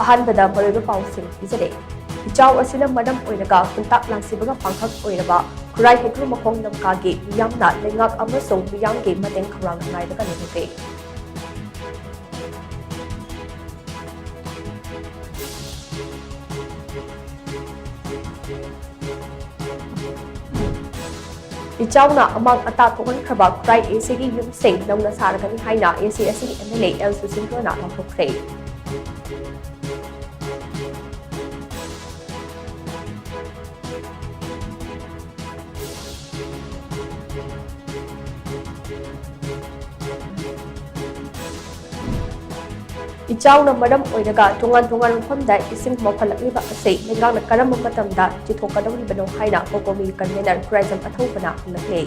अहानबदा मरोइबा पाउसिंग पिजरे इचाउ असिना मरम ओइरगा कुंताक लांसिबगा पांखक ओइरबा खुराई हेक्रु मखोंग लमकागे मियामना लेंगाक अमसोंग मियामगे मतेंग खौरांग नाइदगा निबे इचाउना अमांग अता थोहनख्रबा खुराई एसीगी युमसिंग नौना सारगनी हाइना एसी असिगी एमएलए एल सुसिंद्रोना लौथोखरे इचाउना मरम ओइरगा तोंगान तोंगान मफमदा इसिंग मौखलक्लिबा असे लेंगांना करम मतमदा चिथोकदौरिबनो हाइना कोकोमी कन्वेनर खुराइजम अथौबना हंगले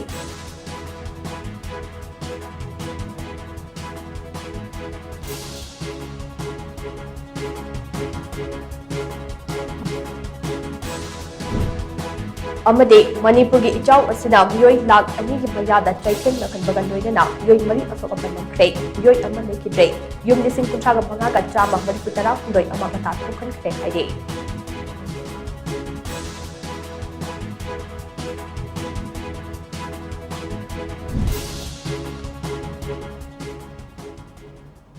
अमदे मणिपुर की इचाउ असिना मियोई लाख अनी की मर्यादा चैथेन नखनबगा लोइनना मियोई मरी असोक अपनमख्रे मियोई अमा लेखिद्रे युम लिसिंग कुंथ्रागा मंगागा चामा मणिपुर तरा हुंदोई अमा मता थोखनख्रे हाइरे